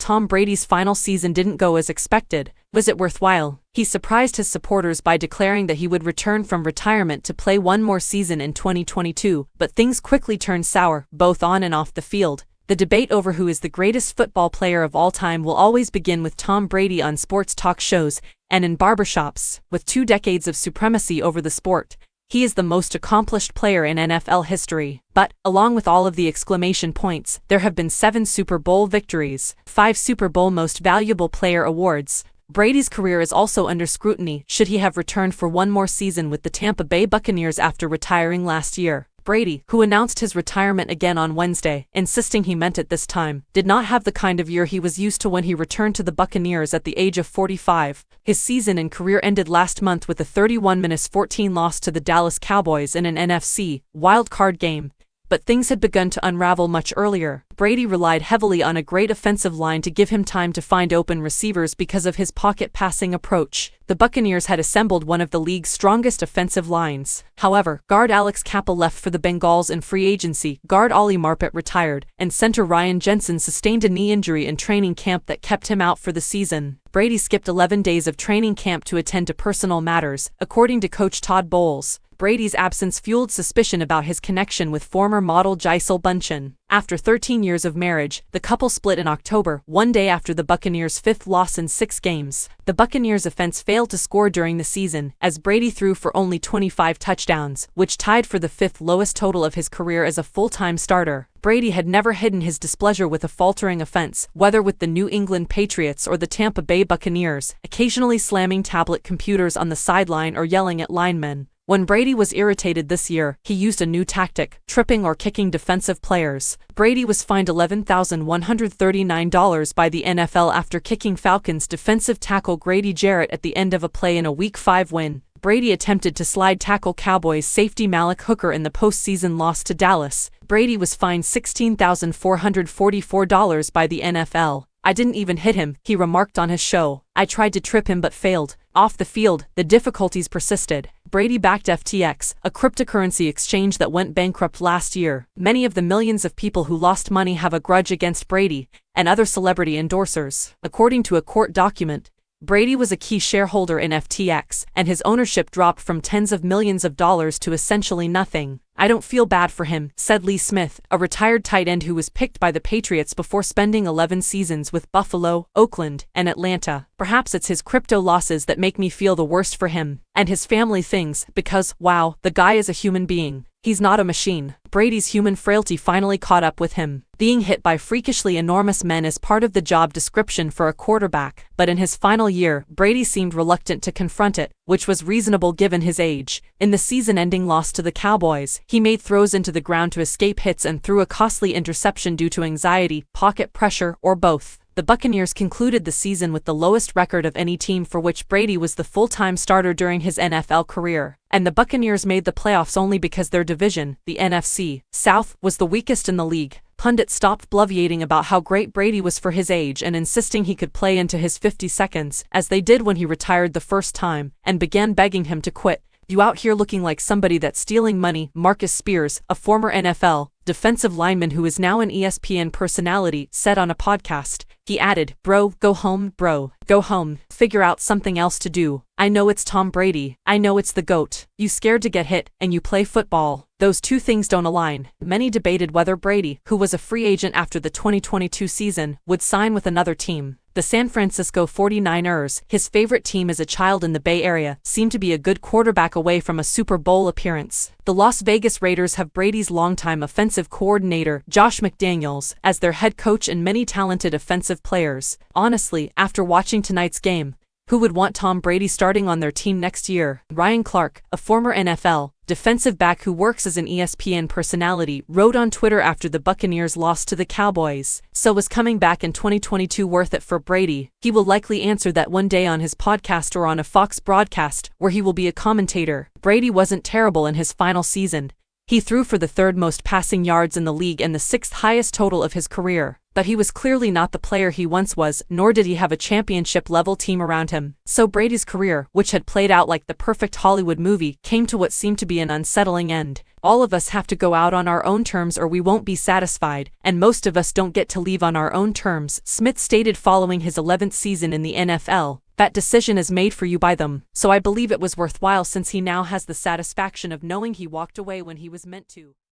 Tom Brady's final season didn't go as expected, was it worthwhile? He surprised his supporters by declaring that he would return from retirement to play one more season in 2022, but things quickly turned sour, both on and off the field. The debate over who is the greatest football player of all time will always begin with Tom Brady on sports talk shows and in barbershops. With 2 decades of supremacy over the sport, he is the most accomplished player in NFL history. But, along with all of the exclamation points, there have been 7 Super Bowl victories, 5 Super Bowl Most Valuable Player awards. Brady's career is also under scrutiny should he have returned for one more season with the Tampa Bay Buccaneers after retiring last year. Brady, who announced his retirement again on Wednesday, insisting he meant it this time, did not have the kind of year he was used to when he returned to the Buccaneers at the age of 45. His season and career ended last month with a 31-14 loss to the Dallas Cowboys in an NFC wild-card game. But things had begun to unravel much earlier. Brady relied heavily on a great offensive line to give him time to find open receivers because of his pocket passing approach. The Buccaneers had assembled one of the league's strongest offensive lines. However, guard Alex Cappa left for the Bengals in free agency, guard Ollie Marpet retired, and center Ryan Jensen sustained a knee injury in training camp that kept him out for the season. Brady skipped 11 days of training camp to attend to personal matters, according to coach Todd Bowles. Brady's absence fueled suspicion about his connection with former model Gisele Bündchen. After 13 years of marriage, the couple split in October, one day after the Buccaneers' 5th loss in 6 games. The Buccaneers' offense failed to score during the season, as Brady threw for only 25 touchdowns, which tied for the 5th lowest total of his career as a full-time starter. Brady had never hidden his displeasure with a faltering offense, whether with the New England Patriots or the Tampa Bay Buccaneers, occasionally slamming tablet computers on the sideline or yelling at linemen. When Brady was irritated this year, he used a new tactic, tripping or kicking defensive players. Brady was fined $11,139 by the NFL after kicking Falcons defensive tackle Grady Jarrett at the end of a play in a Week 5 win. Brady attempted to slide tackle Cowboys safety Malik Hooker in the postseason loss to Dallas. Brady was fined $16,444 by the NFL. "I didn't even hit him," he remarked on his show. "I tried to trip him but failed." Off the field, the difficulties persisted. Brady backed FTX, a cryptocurrency exchange that went bankrupt last year. Many of the millions of people who lost money have a grudge against Brady and other celebrity endorsers. According to a court document, Brady was a key shareholder in FTX, and his ownership dropped from tens of millions of dollars to essentially nothing. "I don't feel bad for him," said Lee Smith, a retired tight end who was picked by the Patriots before spending 11 seasons with Buffalo, Oakland, and Atlanta. "Perhaps it's his crypto losses that make me feel the worst for him, and his family things, because, wow, the guy is a human being. He's not a machine." Brady's human frailty finally caught up with him. Being hit by freakishly enormous men is part of the job description for a quarterback, but in his final year, Brady seemed reluctant to confront it, which was reasonable given his age. In the season-ending loss to the Cowboys, he made throws into the ground to escape hits and threw a costly interception due to anxiety, pocket pressure, or both. The Buccaneers concluded the season with the lowest record of any team for which Brady was the full-time starter during his NFL career. And the Buccaneers made the playoffs only because their division, the NFC South, was the weakest in the league. Pundits stopped bloviating about how great Brady was for his age and insisting he could play into his 50 seconds, as they did when he retired the first time, and began begging him to quit. "You out here looking like somebody that's stealing money," Marcus Spears, a former NFL defensive lineman who is now an ESPN personality, said on a podcast. He added, "Bro, go home, bro. Go home. Figure out something else to do. I know it's Tom Brady. I know it's the GOAT. You scared to get hit, and you play football. Those two things don't align." Many debated whether Brady, who was a free agent after the 2022 season, would sign with another team. The San Francisco 49ers, his favorite team as a child in the Bay Area, seemed to be a good quarterback away from a Super Bowl appearance. The Las Vegas Raiders have Brady's longtime offensive coordinator, Josh McDaniels, as their head coach and many talented offensive players. Honestly, after watching tonight's game, who would want Tom Brady starting on their team next year? Ryan Clark, a former NFL defensive back who works as an ESPN personality, wrote on Twitter after the Buccaneers lost to the Cowboys. "So was coming back in 2022 worth it for Brady? He will likely answer that one day on his podcast or on a Fox broadcast, where he will be a commentator." Brady wasn't terrible in his final season. He threw for the 3rd most passing yards in the league and the 6th highest total of his career. but he was clearly not the player he once was, nor did he have a championship-level team around him. So Brady's career, which had played out like the perfect Hollywood movie, came to what seemed to be an unsettling end. All of us have to go out on our own terms or we won't be satisfied, and most of us don't get to leave on our own terms, Smith stated following his 11th season in the NFL. That decision is made for you by them, so I believe it was worthwhile since he now has the satisfaction of knowing he walked away when he was meant to.